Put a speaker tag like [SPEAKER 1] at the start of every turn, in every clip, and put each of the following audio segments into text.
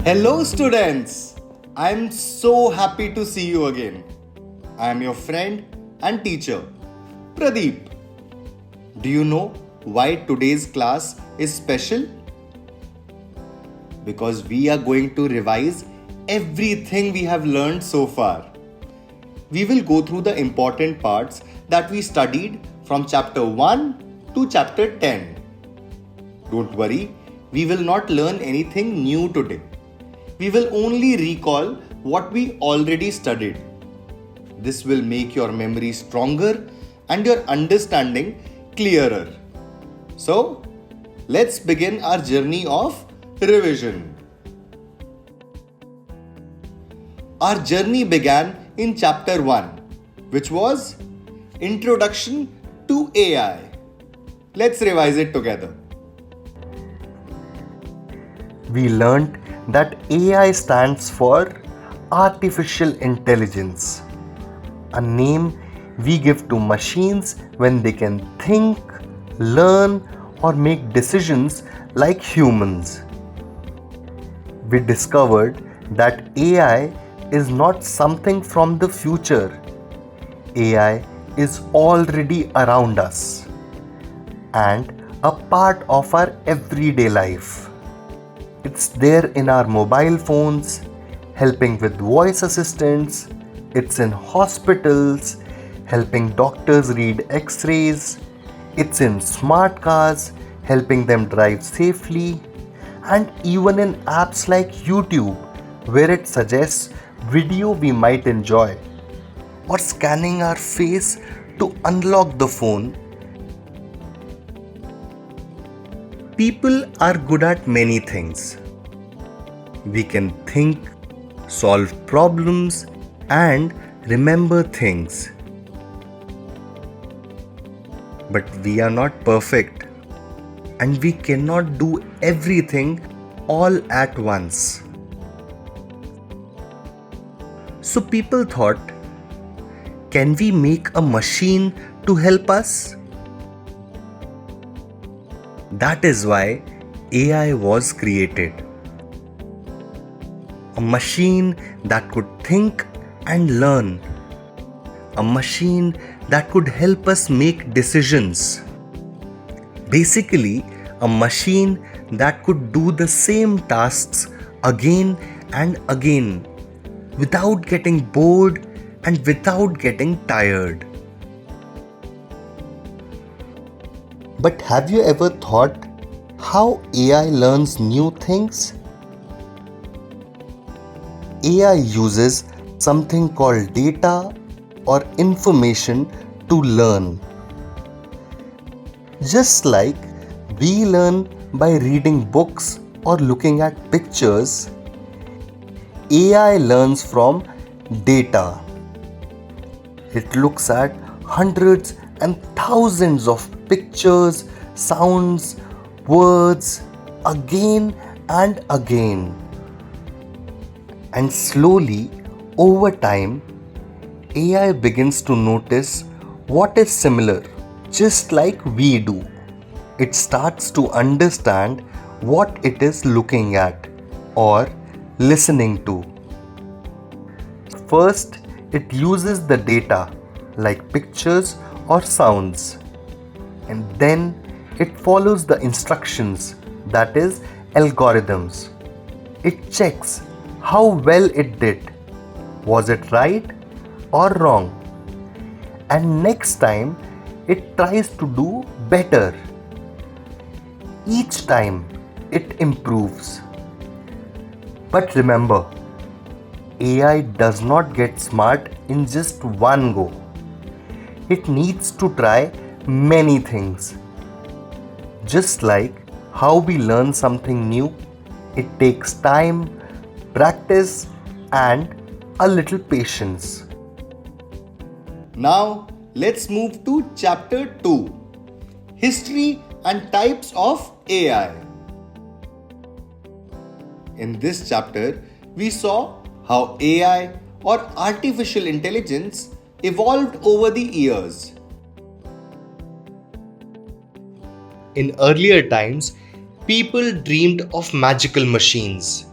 [SPEAKER 1] Hello, students! I'm so happy to see you again. I'm your friend and teacher, Pradeep. Do you know why today's class is special? Because we are going to revise everything we have learned so far. We will go through the important parts that we studied from chapter 1 to chapter 10. Don't worry, we will not learn anything new today. We will only recall what we already studied. This will make your memory stronger and your understanding clearer. So, let's begin our journey of revision. Our journey began in chapter 1, which was Introduction to AI. Let's revise it together. We learned that AI stands for Artificial Intelligence, a name we give to machines when they can think, learn, or make decisions like humans. We discovered that AI is not something from the future. AI is already around us and a part of our everyday life. It's there in our mobile phones, helping with voice assistants. It's in hospitals, helping doctors read x-rays. It's in smart cars, helping them drive safely. And even in apps like YouTube, where it suggests video we might enjoy. Or scanning our face to unlock the phone. People are good at many things. We can think, solve problems, and remember things. But we are not perfect, and we cannot do everything all at once. So people thought, can we make a machine to help us? That is why AI was created. A machine that could think and learn. A machine that could help us make decisions. Basically, a machine that could do the same tasks again and again without getting bored and without getting tired. But have you ever thought how AI learns new things? AI uses something called data or information to learn. Just like we learn by reading books or looking at pictures, AI learns from data. It looks at hundreds and thousands of pictures, sounds, words again and again. And slowly, over time, AI begins to notice what is similar, just like we do. It starts to understand what it is looking at or listening to. First, it uses the data like pictures or sounds, and then it follows the instructions, that is, algorithms. It checks how well it did. Was it right or wrong? And next time it tries to do better. Each time it improves. But remember, AI does not get smart in just one go. It needs to try many things. Just like how we learn something new, it takes time, practice, and a little patience. Now, let's move to chapter 2, History and Types of AI. In this chapter, we saw how AI or artificial intelligence evolved over the years. In earlier times, people dreamed of magical machines.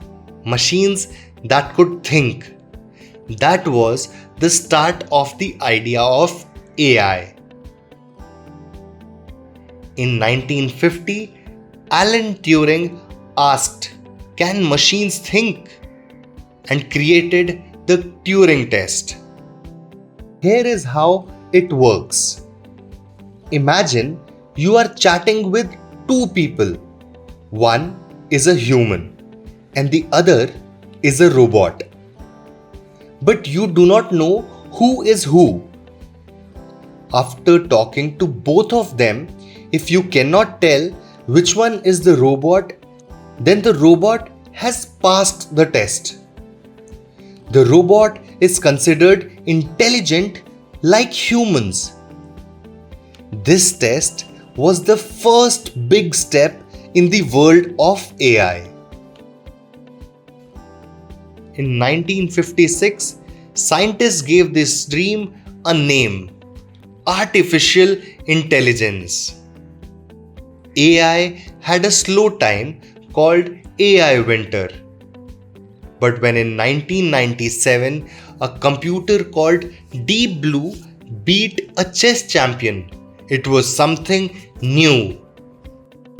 [SPEAKER 1] machines that could think. That was the start of the idea of AI. In 1950, Alan Turing asked, "Can machines think?" and created the Turing test. Here is how it works. Imagine you are chatting with two people. One is a human and the other is a robot. But you do not know who is who. After talking to both of them, if you cannot tell which one is the robot, then the robot has passed the test. The robot is considered intelligent like humans. This test was the first big step in the world of AI. In 1956, scientists gave this dream a name: artificial intelligence. AI had a slow time called AI winter. But when in 1997 a computer called Deep Blue beat a chess champion, it was something new.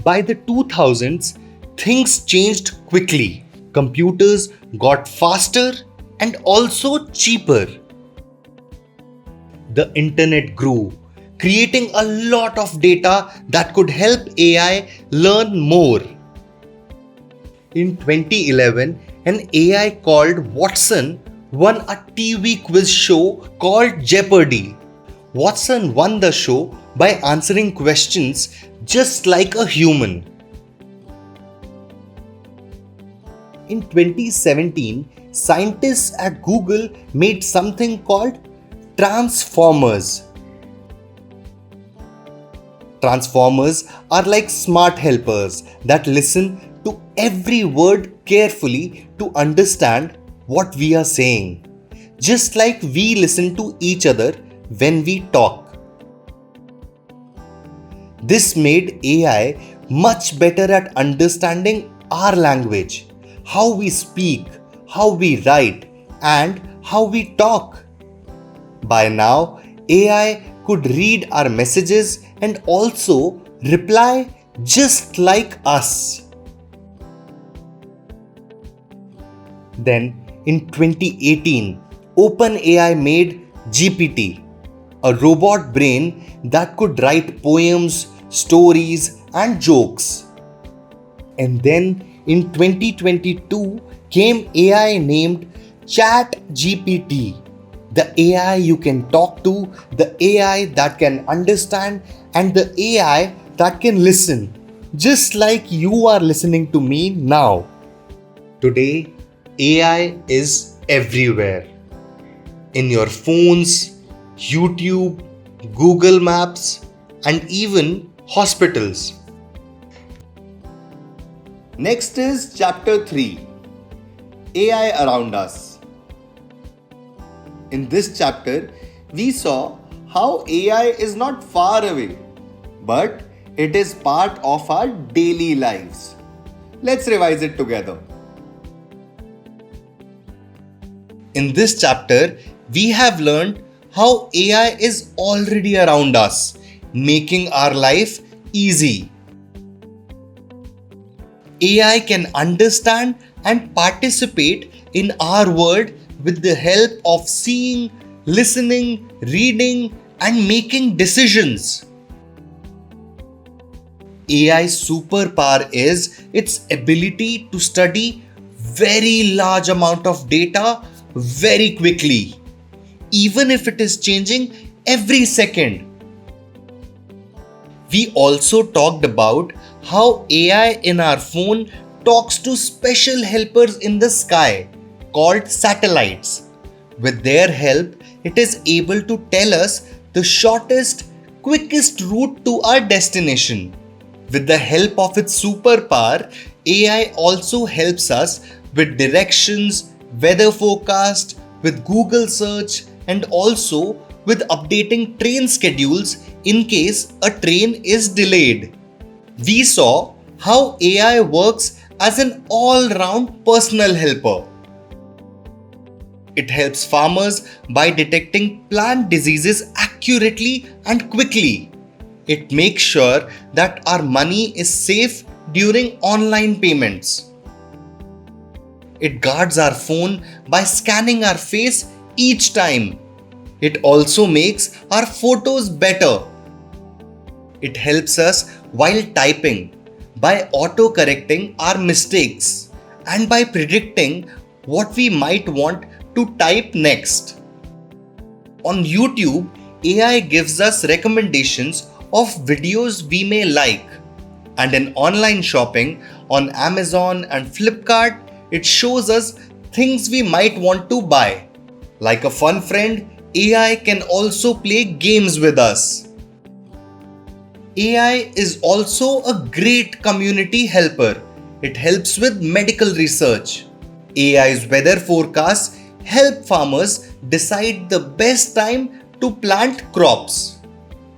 [SPEAKER 1] By the 2000s, things changed quickly. Computers got faster and also cheaper. The internet grew, creating a lot of data that could help AI learn more. In 2011, an AI called Watson won a TV quiz show called Jeopardy! Watson won the show by answering questions just like a human. In 2017, scientists at Google made something called Transformers. Transformers are like smart helpers that listen to every word carefully to understand what we are saying, just like we listen to each other when we talk. This made AI much better at understanding our language, how we speak, how we write, and how we talk. By now, AI could read our messages and also reply just like us. Then, in 2018, OpenAI made GPT, a robot brain that could write poems, stories, and jokes. And then in 2022 came AI named ChatGPT, the AI you can talk to, the AI that can understand, and the AI that can listen, just like you are listening to me now. Today, AI is everywhere. In your phones, YouTube, Google Maps, and even hospitals. Next is Chapter 3: AI Around Us. In this chapter, we saw how AI is not far away, but it is part of our daily lives. Let's revise it together. In this chapter, we have learned how AI is already around us, making our life easy. AI can understand and participate in our world with the help of seeing, listening, reading, and making decisions. AI's superpower is its ability to study very large amount of data very quickly, even if it is changing every second. We also talked about how AI in our phone talks to special helpers in the sky called satellites. With their help, it is able to tell us the shortest, quickest route to our destination. With the help of its superpower, AI also helps us with directions, weather forecast, with Google search, and also with updating train schedules in case a train is delayed. We saw how AI works as an all-round personal helper. It helps farmers by detecting plant diseases accurately and quickly. It makes sure that our money is safe during online payments. It guards our phone by scanning our face each time. It also makes our photos better. It helps us while typing by auto-correcting our mistakes and by predicting what we might want to type next. On YouTube, AI gives us recommendations of videos we may like, and in online shopping on Amazon and Flipkart, it shows us things we might want to buy. Like a fun friend, AI can also play games with us. AI is also a great community helper. It helps with medical research. AI's weather forecasts help farmers decide the best time to plant crops.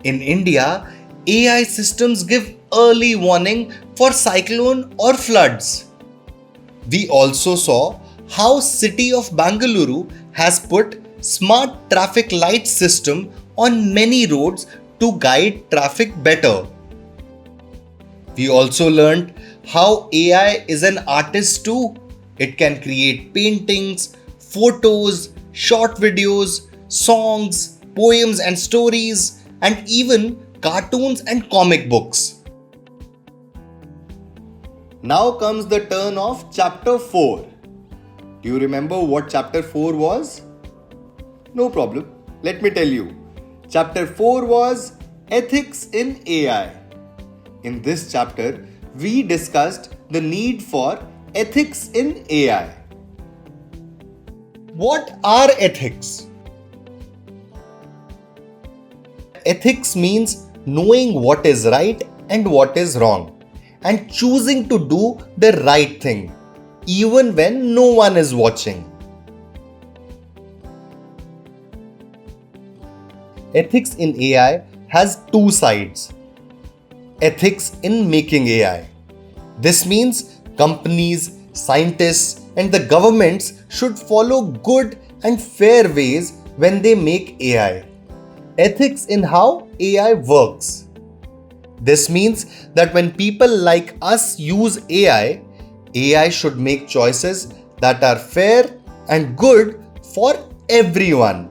[SPEAKER 1] In India, AI systems give early warning for cyclone or floods. We also saw how City of Bangalore has put smart traffic light system on many roads to guide traffic better. We also learned how AI is an artist too. It can create paintings, photos, short videos, songs, poems and stories, and even cartoons and comic books. Now comes the turn of chapter 4. Do you remember what chapter 4 was? No problem. Let me tell you. Chapter 4 was Ethics in AI. In this chapter, we discussed the need for ethics in AI. What are ethics? Ethics means knowing what is right and what is wrong, and choosing to do the right thing, even when no one is watching. Ethics in AI has two sides. Ethics in making AI. This means companies, scientists, and the governments should follow good and fair ways when they make AI. Ethics in how AI works. This means that when people like us use AI, AI should make choices that are fair and good for everyone.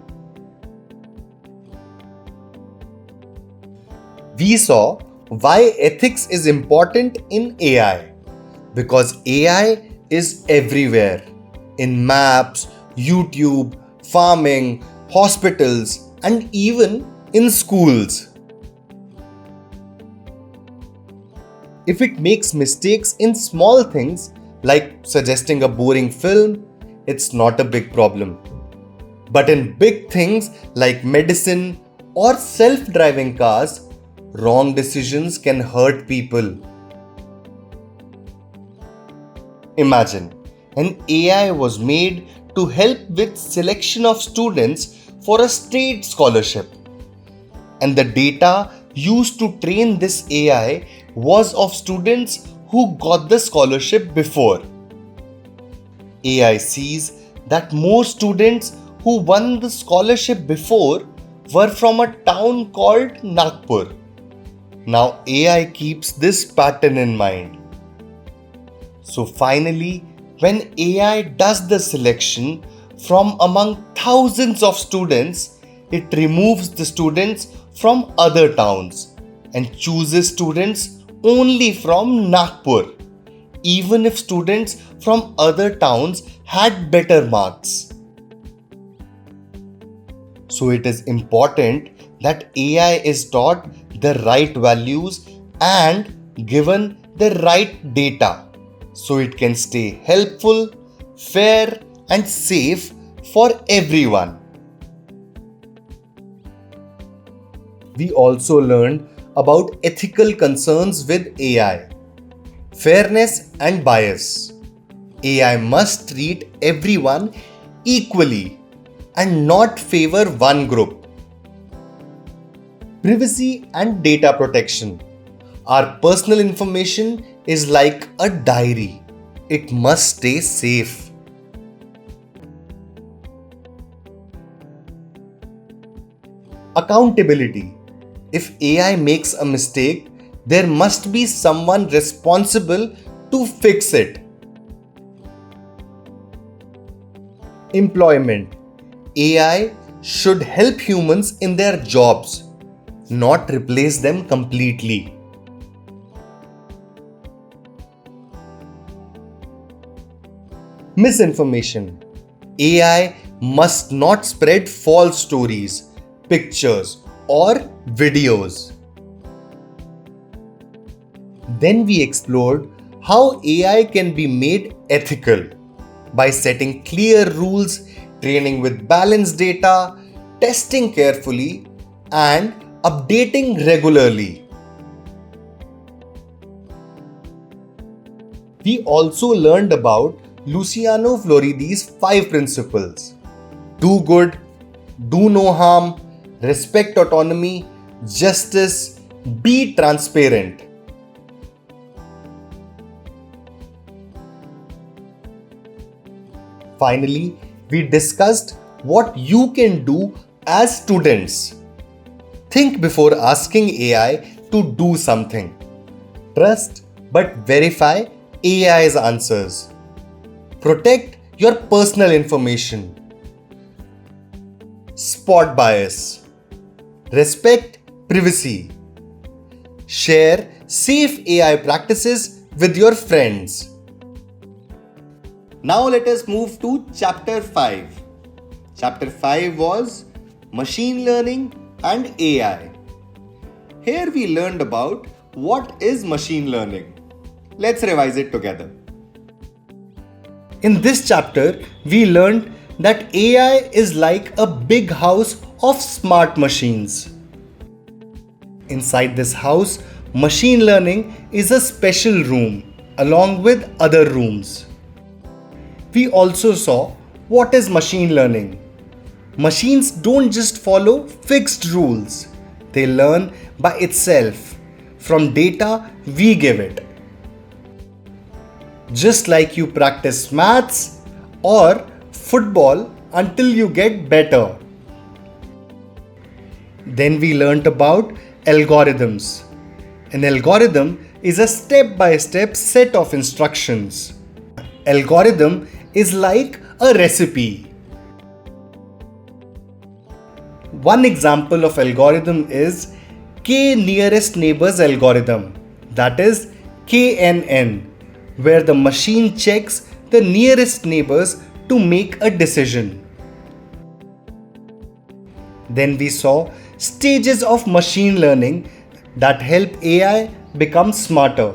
[SPEAKER 1] We saw why ethics is important in AI. Because AI is everywhere. In maps, YouTube, farming, hospitals, and even in schools. If it makes mistakes in small things like suggesting a boring film, it's not a big problem. But in big things like medicine or self-driving cars, wrong decisions can hurt people. Imagine, an AI was made to help with selection of students for a state scholarship. And the data used to train this AI was of students who got the scholarship before. AI sees that more students who won the scholarship before were from a town called Nagpur. Now AI keeps this pattern in mind. So finally, when AI does the selection from among thousands of students, it removes the students from other towns and chooses students only from Nagpur, even if students from other towns had better marks. So it is important that AI is taught the right values and given the right data so it can stay helpful, fair, and safe for everyone. We also learned about ethical concerns with AI, fairness and bias. AI must treat everyone equally and not favor one group. Privacy and data protection. Our personal information is like a diary. it must stay safe. Accountability. If AI makes a mistake, there must be someone responsible to fix it. Employment. AI should help humans in their jobs, not replace them completely. Misinformation. AI must not spread false stories, pictures, or videos. Then we explored how AI can be made ethical by setting clear rules, training with balanced data, testing carefully, and updating regularly. We also learned about Luciano Floridi's 5 principles: do good, do no harm, respect autonomy, justice, be transparent. Finally, we discussed what you can do as students. Think before asking AI to do something. Trust but verify AI's answers. Protect your personal information. Spot bias. Respect privacy. Share safe AI practices with your friends. Now let us move to chapter 5. Chapter 5 was machine learning and AI. Here we learned about what is machine learning. Let's revise it together. In this chapter, we learned that AI is like a big house of smart machines. Inside this house, machine learning is a special room along with other rooms. We also saw what is machine learning. Machines don't just follow fixed rules. They learn by itself from data we give it. Just like you practice maths or football until you get better. Then we learnt about algorithms. An algorithm is a step-by-step set of instructions. Algorithm is like a recipe. One example of algorithm is K nearest neighbors algorithm, that is KNN, where the machine checks the nearest neighbors to make a decision. Then we saw stages of machine learning that help AI become smarter.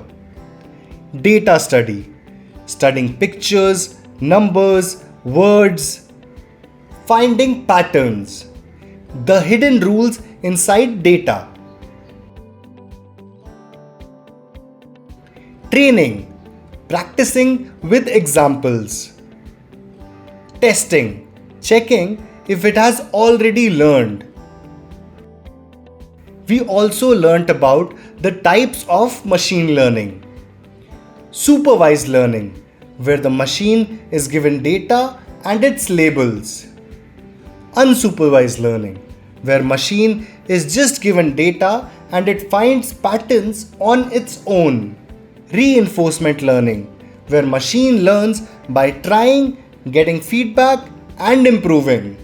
[SPEAKER 1] Data study, studying pictures, numbers, words, finding patterns, the hidden rules inside data. Training, practicing with examples. Testing, checking if it has already learned. We also learnt about the types of machine learning. Supervised learning, where the machine is given data and its labels. Unsupervised learning, where machine is just given data and it finds patterns on its own. Reinforcement learning, where machine learns by trying, getting feedback and improving.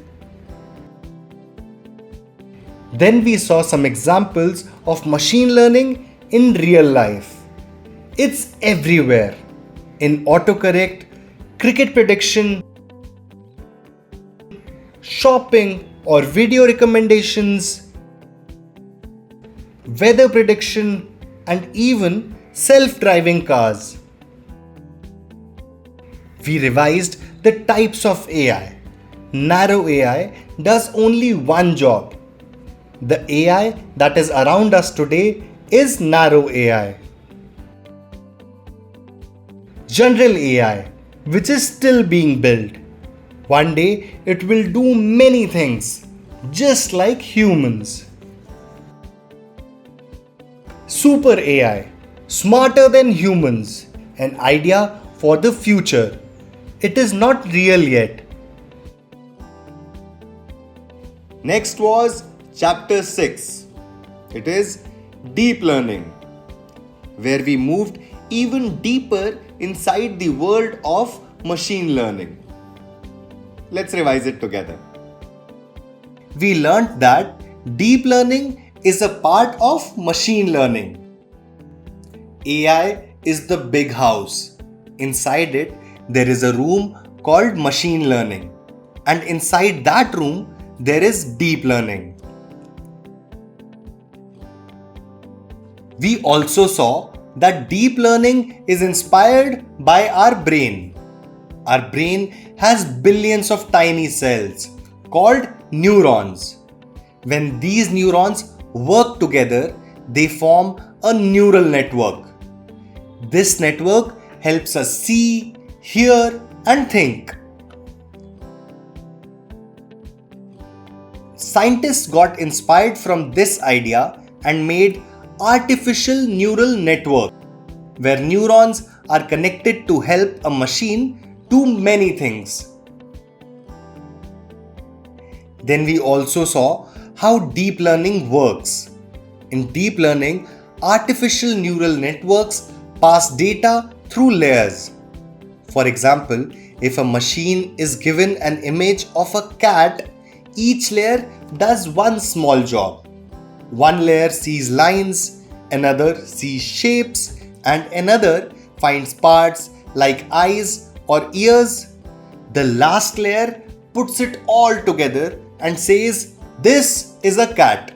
[SPEAKER 1] Then we saw some examples of machine learning in real life. It's everywhere. In autocorrect, cricket prediction, shopping or video recommendations, weather prediction, and even self-driving cars. We revised the types of AI. Narrow AI does only one job. The AI that is around us today is narrow AI. General AI, which is still being built. One day it will do many things, just like humans. Super AI, smarter than humans, an idea for the future. It is not real yet.
[SPEAKER 2] Next was chapter 6. It is deep learning, where we moved even deeper inside the world of machine learning. Let's revise it together.
[SPEAKER 1] We learnt that deep learning is a part of machine learning. AI is the big house. Inside it, there is a room called machine learning. And inside that room, there is deep learning. We also saw that deep learning is inspired by our brain. Our brain has billions of tiny cells called neurons. When these neurons work together, they form a neural network. This network helps us see, hear, and think. Scientists got inspired from this idea and made artificial neural network, where neurons are connected to help a machine do many things. Then we also saw how deep learning works. In deep learning, artificial neural networks pass data through layers. For example, if a machine is given an image of a cat, each layer does one small job. One layer sees lines, another sees shapes, and another finds parts like eyes or ears. The last layer puts it all together and says, "This is a cat."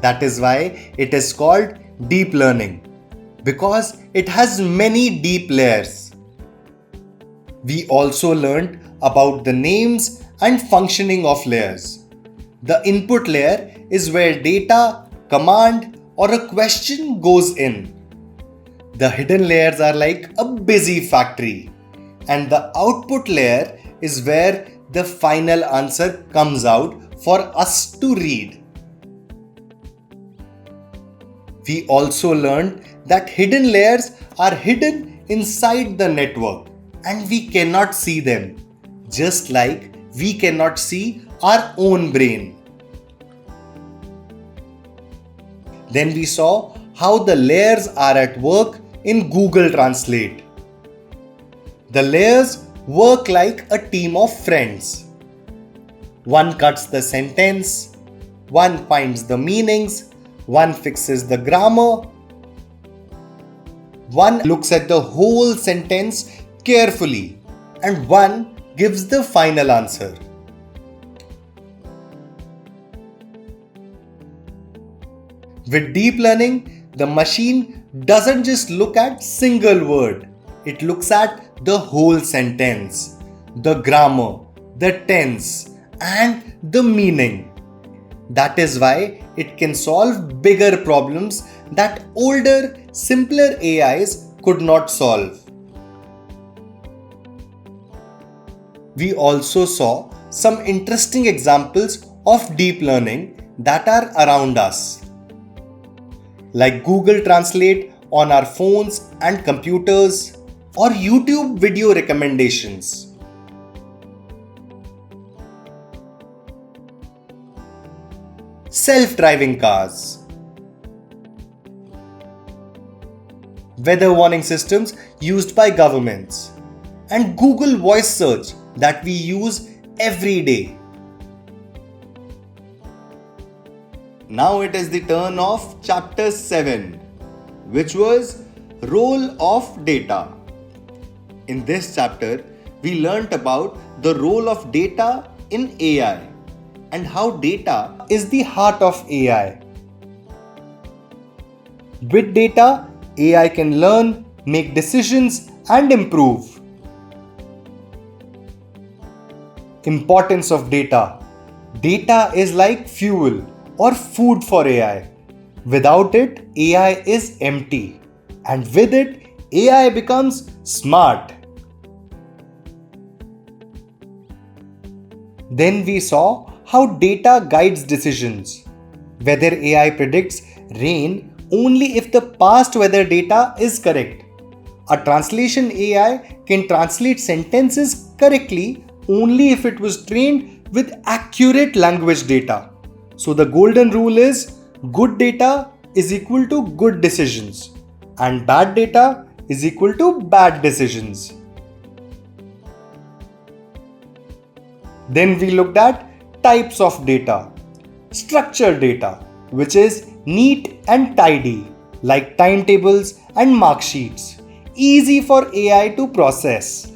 [SPEAKER 1] That is why it is called deep learning, because it has many deep layers. We also learned about the names and functioning of layers. The input layer is where data, command, or a question goes in. The hidden layers are like a busy factory, and the output layer is where the final answer comes out for us to read. We also learned that hidden layers are hidden inside the network and we cannot see them, just like we cannot see our own brain. Then we saw how the layers are at work in Google Translate. The layers work like a team of friends. One cuts the sentence, one finds the meanings, one fixes the grammar, one looks at the whole sentence carefully, and one gives the final answer. With deep learning, the machine doesn't just look at single word, it looks at the whole sentence, the grammar, the tense, and the meaning. That is why it can solve bigger problems that older, simpler AIs could not solve. We also saw some interesting examples of deep learning that are around us, like Google Translate on our phones and computers, or YouTube video recommendations. Self-driving cars, weather warning systems used by governments, and Google Voice Search that we use every day.
[SPEAKER 2] Now it is the turn of chapter 7, which was role of data. In this chapter, we learnt about the role of data in AI and how data is the heart of AI. With data, AI can learn, make decisions, and improve. Importance of data. Data is like fuel or food for AI. Without it, AI is empty. And with it, AI becomes smart. Then we saw how data guides decisions. Whether AI predicts rain only if the past weather data is correct. A translation AI
[SPEAKER 1] can translate sentences correctly only if it was trained with accurate language data. So the golden rule is good data is equal to good decisions and bad data is equal to bad decisions. Then we looked at types of data. Structured data, which is neat and tidy, like timetables and mark sheets, easy for AI to process.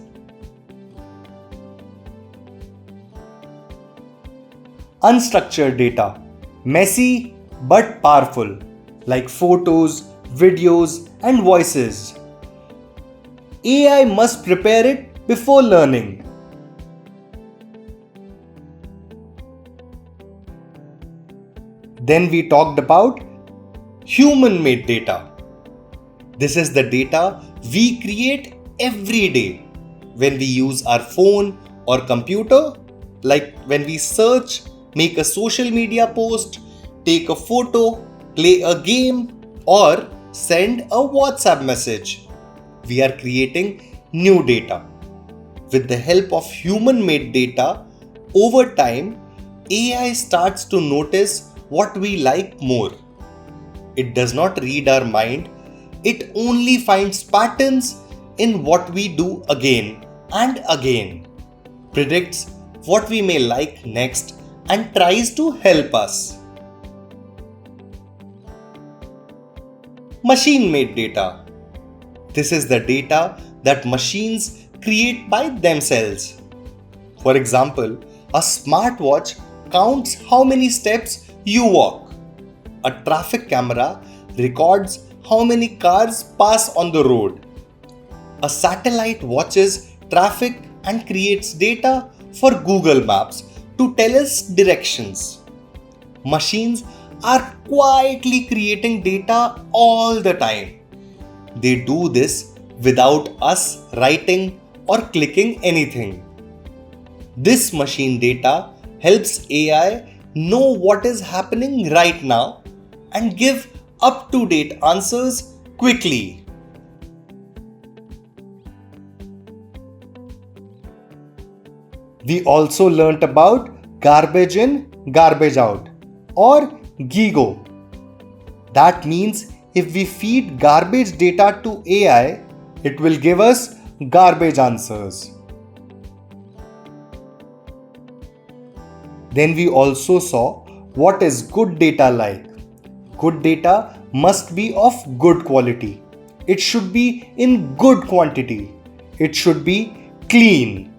[SPEAKER 1] Unstructured data, messy but powerful, like photos, videos, and voices. AI must prepare it before learning. Then we talked about human-made data. This is the data we create every day when we use our phone or computer, like when we search, make a social media post, take a photo, play a game, or send a WhatsApp message. We are creating new data. With the help of human-made data, over time, AI starts to notice what we like more. It does not read our mind, it only finds patterns in what we do again and again, predicts what we may like next, and tries to help us. Machine-made data. This is the data that machines create by themselves. For example, a smartwatch counts how many steps you walk. A traffic camera records how many cars pass on the road. A satellite watches traffic and creates data for Google Maps to tell us directions. Machines are quietly creating data all the time. They do this without us writing or clicking anything. This machine data helps AI know what is happening right now and give up-to-date answers quickly. We also learnt about garbage in, garbage out, or GIGO. That means if we feed garbage data to AI, it will give us garbage answers. Then we also saw what is good data like. Good data must be of good quality. It should be in good quantity. It should be clean.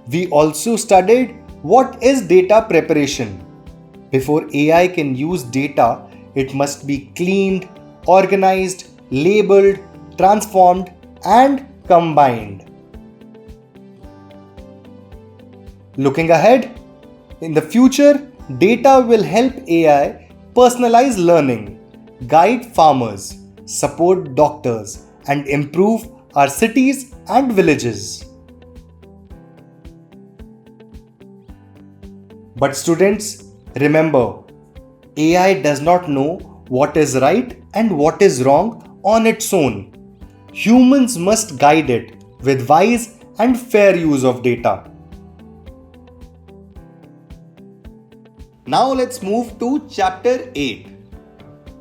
[SPEAKER 1] We also studied what is data preparation. Before AI can use data, it must be cleaned, organized, labeled, transformed, and combined. Looking ahead, in the future, data will help AI personalize learning, guide farmers, support doctors, and improve our cities and villages. But students, remember, AI does not know what is right and what is wrong on its own. Humans must guide it with wise and fair use of data.
[SPEAKER 2] Now let's move to chapter 8,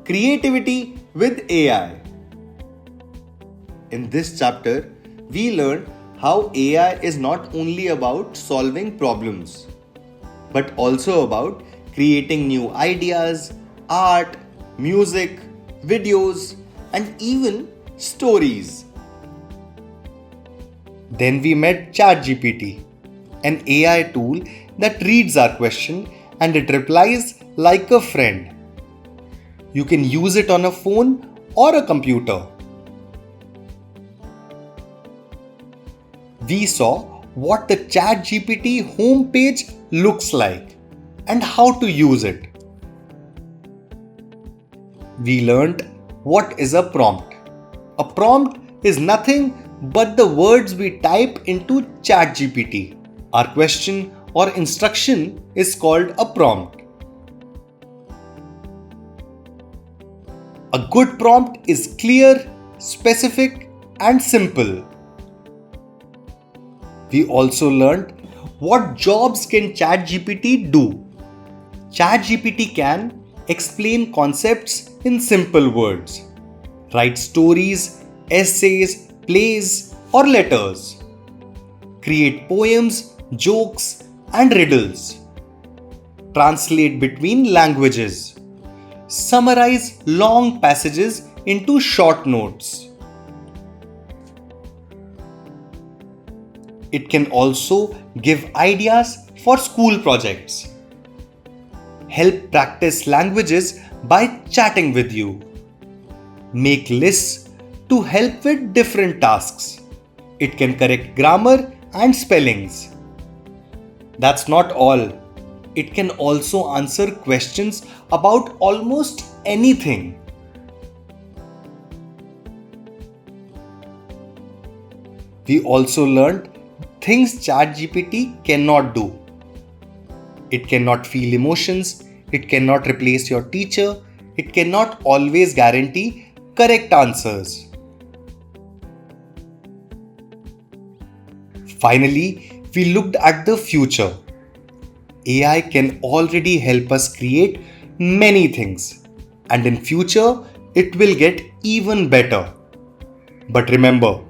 [SPEAKER 2] Creativity with AI. In this chapter, we learn how AI is not only about solving problems, but also about creating new ideas, art, music, videos, and even stories.
[SPEAKER 1] Then we met ChatGPT, an AI tool that reads our question and it replies like a friend. You can use it on a phone or a computer. We saw what the ChatGPT homepage looks like and how to use it. We learned what is a prompt. A prompt is nothing but the words we type into ChatGPT. Our question or instruction is called a prompt.
[SPEAKER 2] A good prompt is clear, specific, and simple. We also learned what jobs can ChatGPT do. ChatGPT can explain concepts in simple words, write stories, essays, plays, or letters, create poems, jokes, and riddles, translate between languages, summarize long passages into short notes. It can also give ideas for school projects, help practice languages by chatting with you, make lists to help with different tasks. It can correct grammar and spellings. That's not all. It can also answer questions about almost anything. We also learned things ChatGPT cannot do. It cannot feel emotions, it cannot replace your teacher, it cannot always guarantee correct answers. Finally, we looked at the future. AI can already help us create many things, and in future it will get even better. But remember,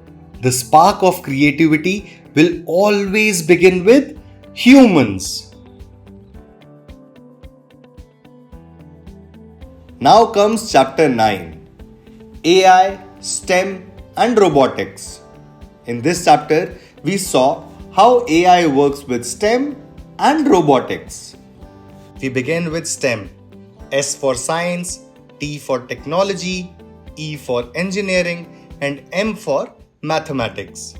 [SPEAKER 2] the spark of creativity will always begin with humans. Now comes chapter 9, AI, STEM and robotics. In this chapter, we saw how AI works with STEM and robotics. We begin with STEM. S for science, T for technology, E for engineering, and M for mathematics.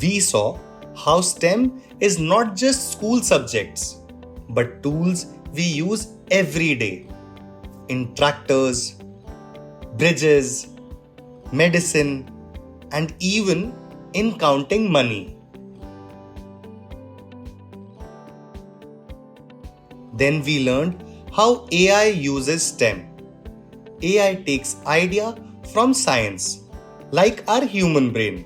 [SPEAKER 2] We saw how STEM is not just school subjects, but tools we use every day in tractors, bridges, medicine, and even in counting money. Then we learned how AI uses STEM. AI takes idea from science, like our human brain.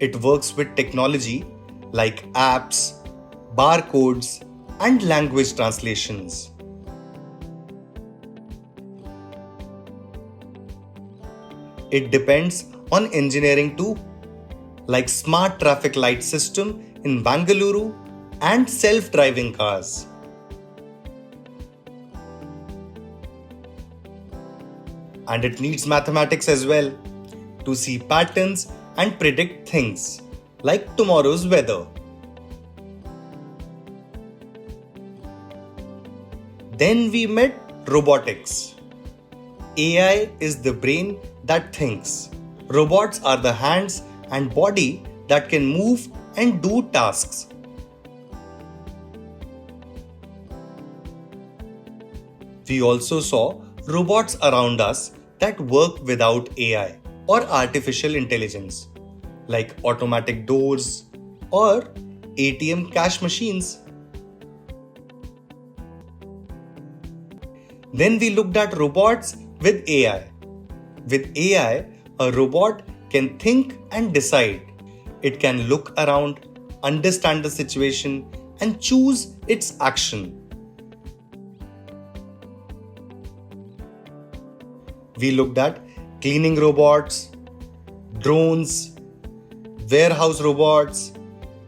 [SPEAKER 2] It works with technology like apps, barcodes, and language translations. It depends on engineering too, like smart traffic light system in Bangalore and self-driving cars. And it needs mathematics as well to see patterns and predict things like tomorrow's weather. Then we met robotics. AI is the brain that thinks. Robots are the hands and body that can move and do tasks. We also saw robots around us that work without AI or artificial intelligence, like automatic doors or ATM cash machines. Then we looked at robots with AI. With AI, a robot can think and decide. It can look around, understand the situation, and choose its action. We looked at cleaning robots, drones, warehouse robots,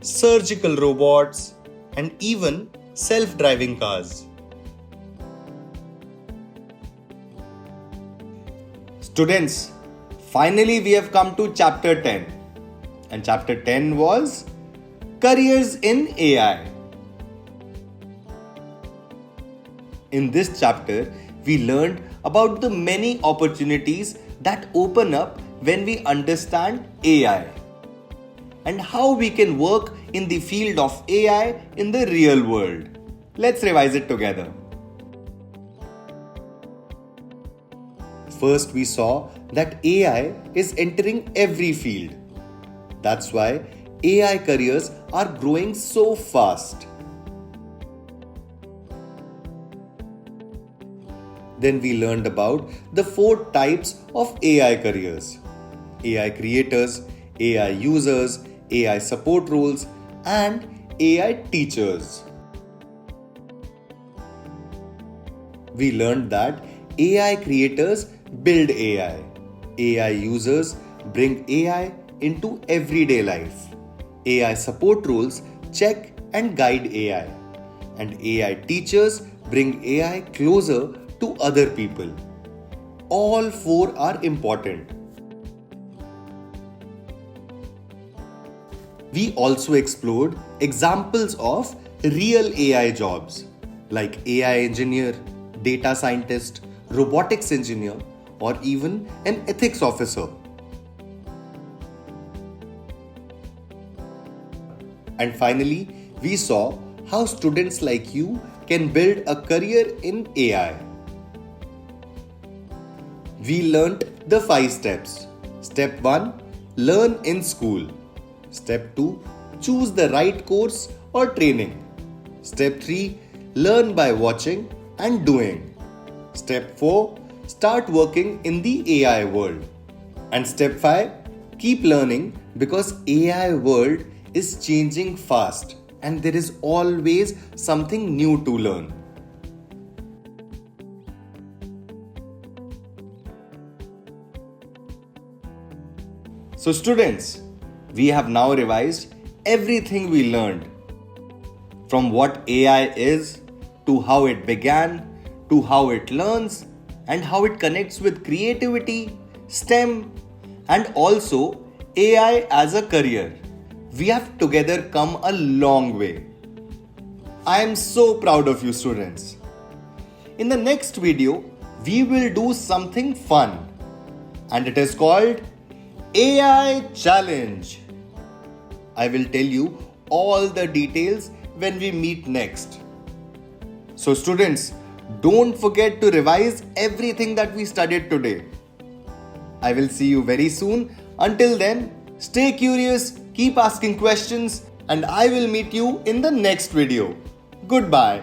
[SPEAKER 2] surgical robots, and even self-driving cars. Students, finally we have come to chapter 10. And chapter 10 was Careers in AI. In this chapter, we learned about the many opportunities that open up when we understand AI and how we can work in the field of AI in the real world. Let's revise it together. First, we saw that AI is entering every field. That's why AI careers are growing so fast. Then we learned about the 4 types of AI careers: AI creators, AI users, AI support roles, and AI teachers. We learned that AI creators build AI, AI users bring AI into everyday life, AI support roles check and guide AI, and AI teachers bring AI closer to other people. All 4 are important. We also explored examples of real AI jobs like AI engineer, data scientist, robotics engineer, or even an ethics officer. And finally, we saw how students like you can build a career in AI. We learnt the 5 steps. Step 1: learn in school. Step 2: choose the right course or training. Step 3: learn by watching and doing. Step 4: start working in the AI world. And step 5: keep learning, because AI world is changing fast and there is always something new to learn. So students, we have now revised everything we learned, from what AI is, to how it began, to how it learns, and how it connects with creativity, STEM, and also AI as a career. We have together come a long way. I am so proud of you students. In the next video, we will do something fun, and it is called AI Challenge. I will tell you all the details when we meet next. So students, don't forget to revise everything that we studied today. I will see you very soon. Until then, stay curious, keep asking questions, and I will meet you in the next video. Goodbye.